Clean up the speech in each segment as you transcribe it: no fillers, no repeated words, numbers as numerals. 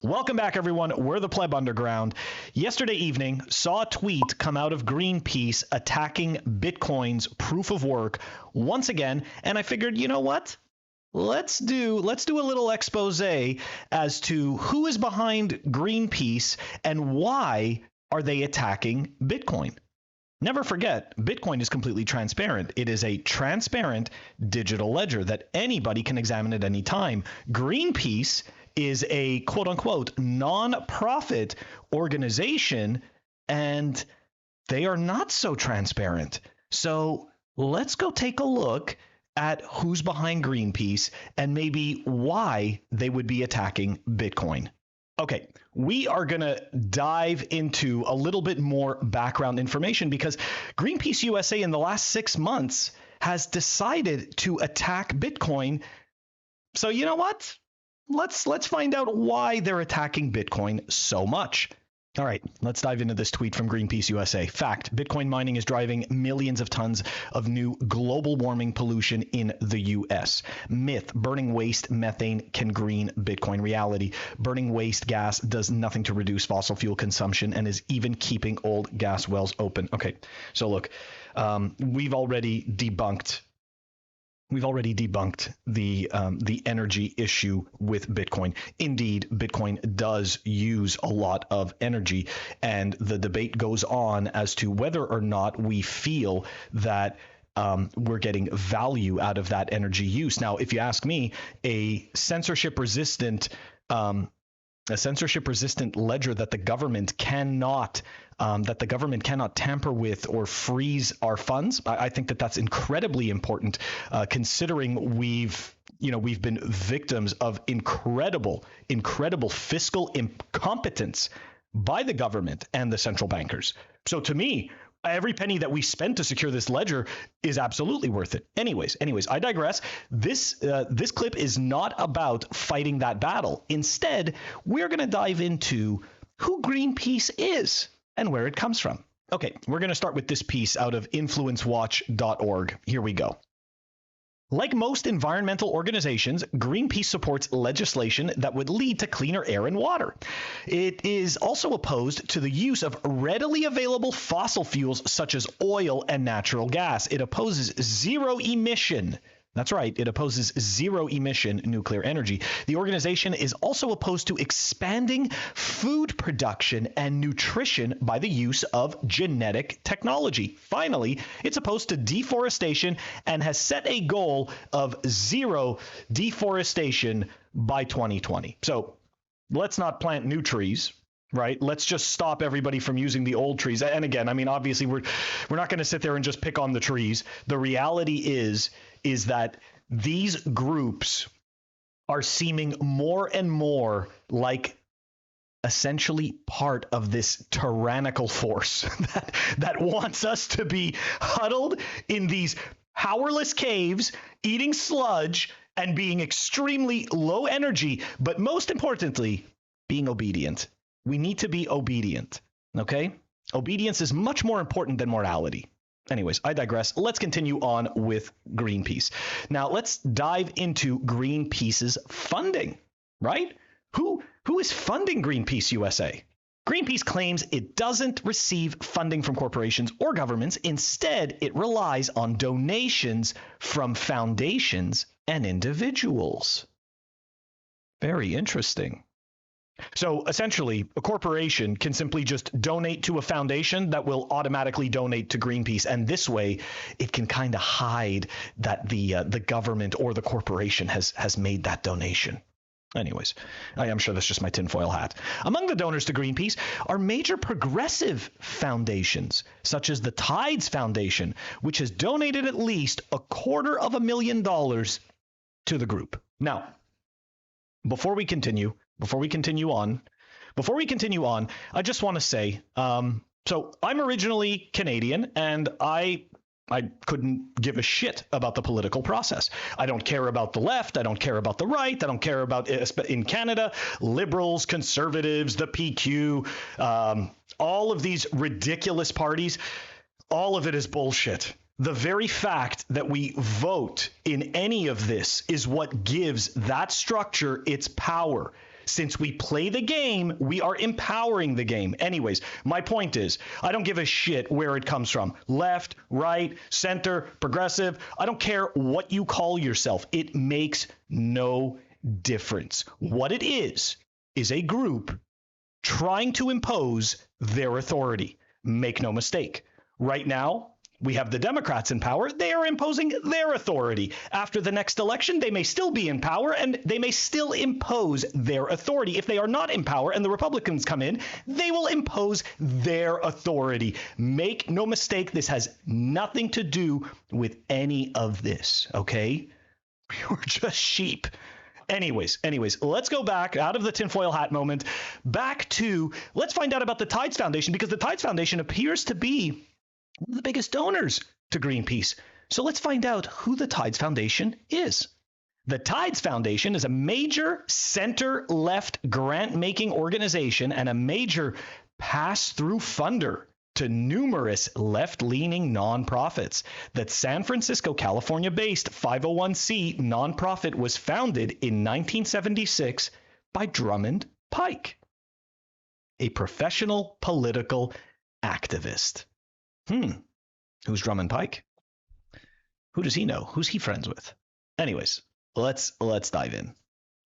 Welcome back, everyone. We're the Pleb Underground. Yesterday evening, saw a tweet come out of Greenpeace attacking Bitcoin's proof of work once again, and I figured, you know what? Let's do a little expose as to who is behind Greenpeace and why are they attacking Bitcoin. Never forget, Bitcoin is completely transparent. It is a transparent digital ledger that anybody can examine at any time. Greenpeace is a quote-unquote non-profit organization, and they are not so transparent. So let's go take a look at who's behind Greenpeace and maybe why they would be attacking Bitcoin. Okay, we are going to dive into a little bit more background information because Greenpeace USA in the last 6 months has decided to attack Bitcoin. So you know what? Let's find out why they're attacking Bitcoin so much. All right, let's dive into this tweet from Greenpeace USA. Fact: Bitcoin mining is driving millions of tons of new global warming pollution in the U.S. Myth: burning waste methane can green Bitcoin. Reality: burning waste gas does nothing to reduce fossil fuel consumption and is even keeping old gas wells open. Okay, so look, we've already debunked the energy issue with Bitcoin. Indeed, Bitcoin does use a lot of energy, and the debate goes on as to whether or not we feel that we're getting value out of that energy use. Now, if you ask me, a censorship-resistant ledger that the government cannot tamper with or freeze our funds. I think that that's incredibly important, considering we've been victims of incredible fiscal incompetence by the government and the central bankers. So to me, every penny that we spent to secure this ledger is absolutely worth it. Anyways, I digress. This clip is not about fighting that battle. Instead, we're going to dive into who Greenpeace is and where it comes from. Okay, we're going to start with this piece out of influencewatch.org. Here we go. Like most environmental organizations, Greenpeace supports legislation that would lead to cleaner air and water. It is also opposed to the use of readily available fossil fuels such as oil and natural gas. It opposes zero emission. That's right, it opposes zero-emission nuclear energy. The organization is also opposed to expanding food production and nutrition by the use of genetic technology. Finally, it's opposed to deforestation and has set a goal of zero deforestation by 2020. So let's not plant new trees. Right. Let's just stop everybody from using the old trees. And again, I mean, obviously, we're not going to sit there and just pick on the trees. The reality is that these groups are seeming more and more like essentially part of this tyrannical force that wants us to be huddled in these powerless caves, eating sludge and being extremely low energy, but most importantly, being obedient. We need to be obedient, okay? Obedience is much more important than morality. Anyways, I digress. Let's continue on with Greenpeace. Now, let's dive into Greenpeace's funding, right? Who is funding Greenpeace USA? Greenpeace claims it doesn't receive funding from corporations or governments. Instead, it relies on donations from foundations and individuals. Very interesting. So essentially, a corporation can simply just donate to a foundation that will automatically donate to Greenpeace. And this way, it can kind of hide that the government or the corporation has made that donation. Anyways, I am sure that's just my tinfoil hat. Among the donors to Greenpeace are major progressive foundations, such as the Tides Foundation, which has donated at least $250,000 to the group. Now, before we continue on, I just want to say, so I'm originally Canadian, and I couldn't give a shit about the political process. I don't care about the left. I don't care about the right. I don't care about, in Canada, liberals, conservatives, the PQ, all of these ridiculous parties. All of it is bullshit. The very fact that we vote in any of this is what gives that structure its power. Since we play the game, we are empowering the game. Anyways, my point is, I don't give a shit where it comes from. Left, right, center, progressive. I don't care what you call yourself. It makes no difference. What it is a group trying to impose their authority. Make no mistake. Right now, we have the Democrats in power. They are imposing their authority. After the next election, they may still be in power and they may still impose their authority. If they are not in power and the Republicans come in, they will impose their authority. Make no mistake, this has nothing to do with any of this, okay? We're just sheep. Anyways, let's go back out of the tinfoil hat moment, back to, let's find out about the Tides Foundation, because the Tides Foundation appears to be one of the biggest donors to Greenpeace. So let's find out who the Tides Foundation is. The Tides Foundation is a major center-left grant-making organization and a major pass-through funder to numerous left-leaning nonprofits. The San Francisco, California-based 501c nonprofit was founded in 1976 by Drummond Pike, a professional political activist. Who's Drummond Pike? Who does he know? Who's he friends with? Anyways, let's dive in.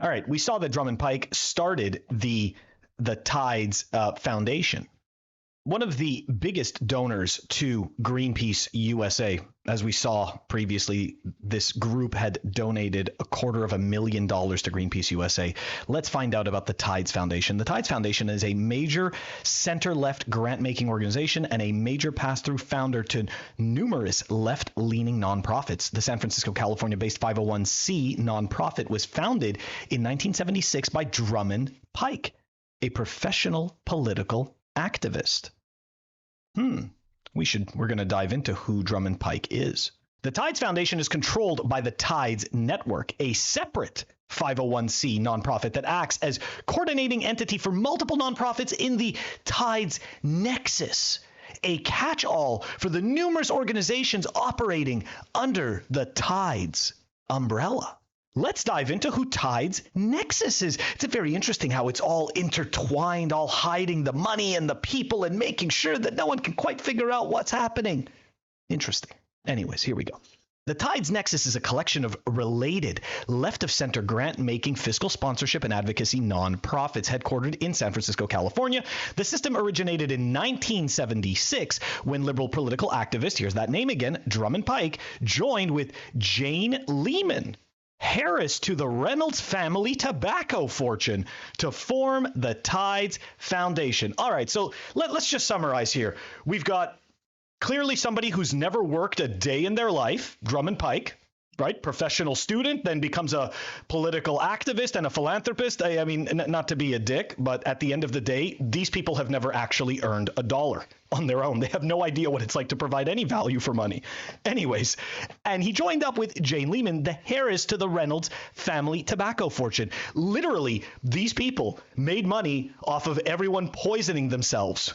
All right, we saw that Drummond Pike started the Tides Foundation. One of the biggest donors to Greenpeace USA, as we saw previously, this group had donated $250,000 to Greenpeace USA. Let's find out about the Tides Foundation. The Tides Foundation is a major center-left grant-making organization and a major pass-through founder to numerous left-leaning nonprofits. The San Francisco, California-based 501c nonprofit was founded in 1976 by Drummond Pike, a professional political activist. We're going to dive into who Drummond Pike is. The Tides Foundation is controlled by the Tides Network, a separate 501c nonprofit that acts as coordinating entity for multiple nonprofits in the Tides Nexus, a catch-all for the numerous organizations operating under the Tides umbrella. Let's dive into who Tides Nexus is. It's very interesting how it's all intertwined, all hiding the money and the people and making sure that no one can quite figure out what's happening. Interesting. Anyways, here we go. The Tides Nexus is a collection of related left-of-center grant-making, fiscal sponsorship, and advocacy nonprofits headquartered in San Francisco, California. The system originated in 1976 when liberal political activist, here's that name again, Drummond Pike, joined with Jane Lehman, Harris to the Reynolds family tobacco fortune to form the Tides Foundation. All right, so let's just summarize here. We've got clearly somebody who's never worked a day in their life, Drummond Pike, right? Professional student, then becomes a political activist and a philanthropist. I mean, not to be a dick, but at the end of the day, these people have never actually earned a dollar on their own. They have no idea what it's like to provide any value for money. Anyways, and he joined up with Jane Lehman, the Harris to the Reynolds family tobacco fortune. Literally, these people made money off of everyone poisoning themselves.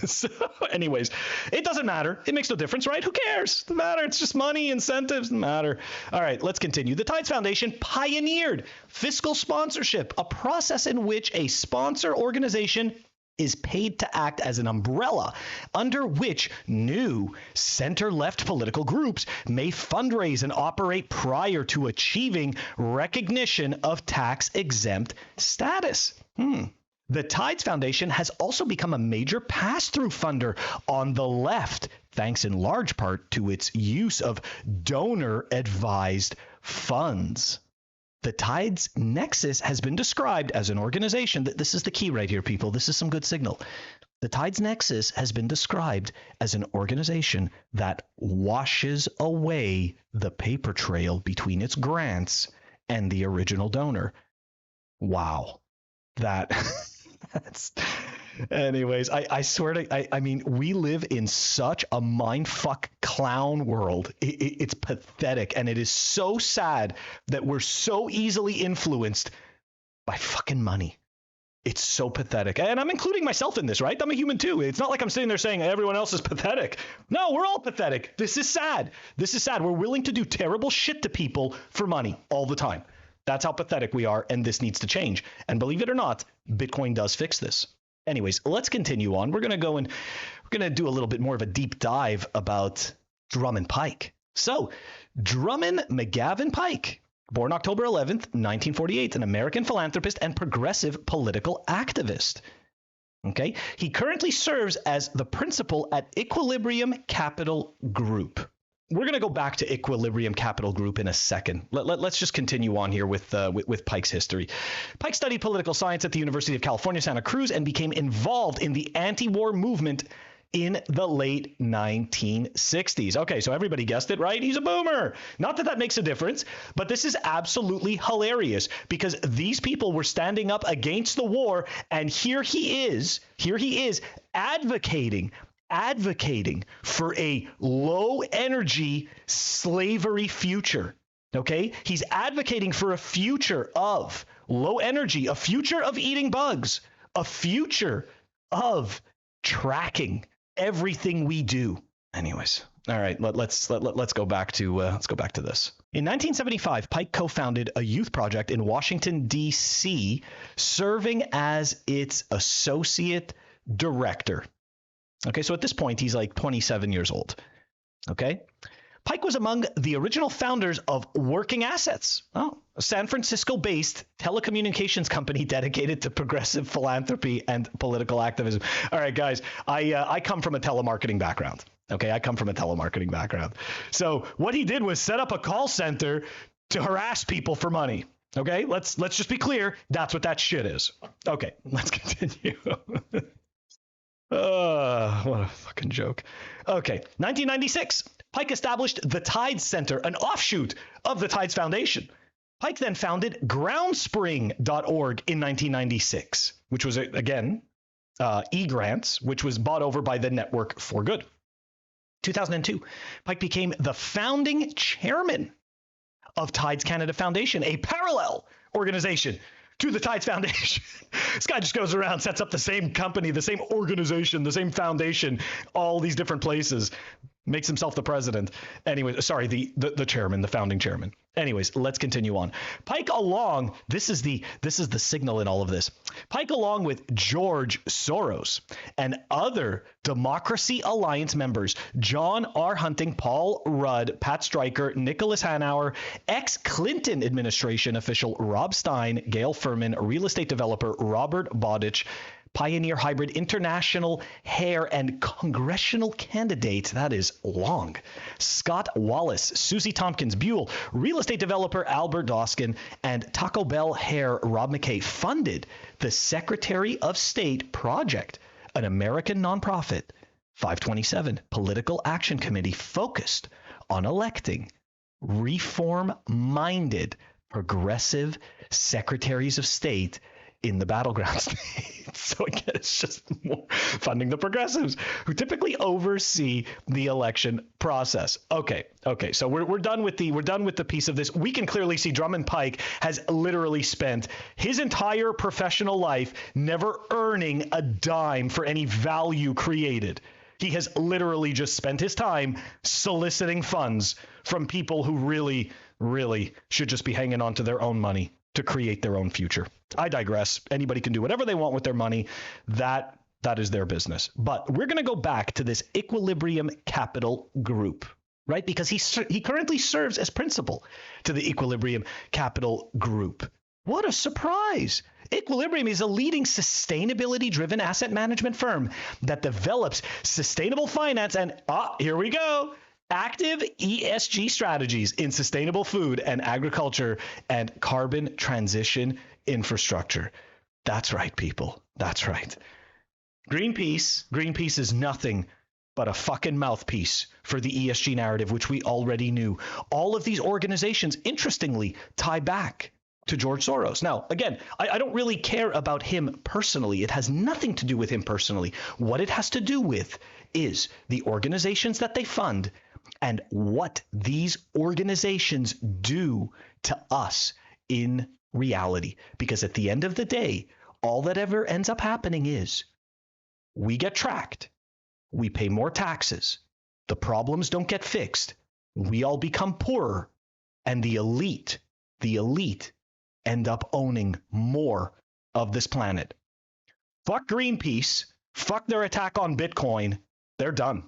So anyways, it doesn't matter. It makes no difference, right? Who cares? Doesn't matter. It's just money, incentives, doesn't matter. All right, let's continue. The Tides Foundation pioneered fiscal sponsorship, a process in which a sponsor organization is paid to act as an umbrella under which new center-left political groups may fundraise and operate prior to achieving recognition of tax-exempt status. The Tides Foundation has also become a major pass-through funder on the left, thanks in large part to its use of donor-advised funds. The Tides Nexus has been described as an organization that, this is the key right here, people. This is some good signal. The Tides Nexus has been described as an organization that washes away the paper trail between its grants and the original donor. Wow. That's anyways, I swear to, I mean, we live in such a mindfuck clown world. It's pathetic. And it is so sad that we're so easily influenced by fucking money. It's so pathetic. And I'm including myself in this, right? I'm a human too. It's not like I'm sitting there saying everyone else is pathetic. No, we're all pathetic. This is sad. This is sad. We're willing to do terrible shit to people for money all the time. That's how pathetic we are, and this needs to change. And believe it or not, Bitcoin does fix this. Anyways, let's continue on. We're going to do a little bit more of a deep dive about Drummond Pike. So, Drummond McGavin Pike, born October 11th, 1948, an American philanthropist and progressive political activist. Okay, he currently serves as the principal at Equilibrium Capital Group. We're going to go back to Equilibrium Capital Group in a second. Let's just continue on here with Pike's history. Pike studied political science at the University of California, Santa Cruz, and became involved in the anti-war movement in the late 1960s. Okay, so everybody guessed it, right? He's a boomer. Not that that makes a difference, but this is absolutely hilarious because these people were standing up against the war, and here he is advocating for a low energy slavery future. Okay? He's advocating for a future of low energy, a future of eating bugs, a future of tracking everything we do. Anyways, all right, let's go back to this. In 1975, Pike co-founded a youth project in Washington, D.C., serving as its associate director. Okay, so at this point, he's like 27 years old. Okay? Pike was among the original founders of Working Assets, a San Francisco-based telecommunications company dedicated to progressive philanthropy and political activism. All right, guys, I come from a telemarketing background. Okay, I come from a telemarketing background. So what he did was set up a call center to harass people for money. Okay, let's just be clear. That's what that shit is. Okay, let's continue. What a fucking joke. Okay, 1996. Pike established the Tides Center, an offshoot of the Tides Foundation. Pike then founded groundspring.org in 1996, which was, again, e-grants, which was bought over by the Network for Good. 2002, Pike became the founding chairman of Tides Canada Foundation, a parallel organization to the Tides Foundation. This guy just goes around, sets up the same company, the same organization, the same foundation, all these different places, makes himself the president. Anyway, sorry, the chairman, the founding chairman. Anyways, let's continue on. Pike along, this is the signal in all of this. Pike along with George Soros and other Democracy Alliance members, John R. Hunting, Paul Rudd, Pat Stryker, Nicholas Hanauer, ex-Clinton administration official Rob Stein, Gail Furman, real estate developer Robert Bowditch, Pioneer Hybrid International Hair and congressional candidate, that is long, Scott Wallace, Susie Tompkins Buell, real estate developer Albert Doskin, and Taco Bell Hair Rob McKay funded the Secretary of State Project, an American nonprofit, 527 Political Action Committee focused on electing reform-minded progressive secretaries of state in the battleground states. So again, it's just more funding the progressives who typically oversee the election process. Okay. So we're done with the piece of this. We can clearly see Drummond Pike has literally spent his entire professional life never earning a dime for any value created. He has literally just spent his time soliciting funds from people who really, really should just be hanging on to their own money to create their own future. I digress. Anybody can do whatever they want with their money. That is their business. But we're going to go back to this Equilibrium Capital Group, right? Because he currently serves as principal to the Equilibrium Capital Group. What a surprise. Equilibrium is a leading sustainability-driven asset management firm that develops sustainable finance and, here we go, active ESG strategies in sustainable food and agriculture and carbon transition infrastructure. That's right, people. That's right. Greenpeace is nothing but a fucking mouthpiece for the ESG narrative, which we already knew. All of these organizations, interestingly, tie back to George Soros. Now, again, I don't really care about him personally. It has nothing to do with him personally. What it has to do with is the organizations that they fund and what these organizations do to us in reality. Because at the end of the day, all that ever ends up happening is we get tracked, we pay more taxes, the problems don't get fixed, we all become poorer, and the elite end up owning more of this planet. Fuck Greenpeace. Fuck their attack on Bitcoin. They're done.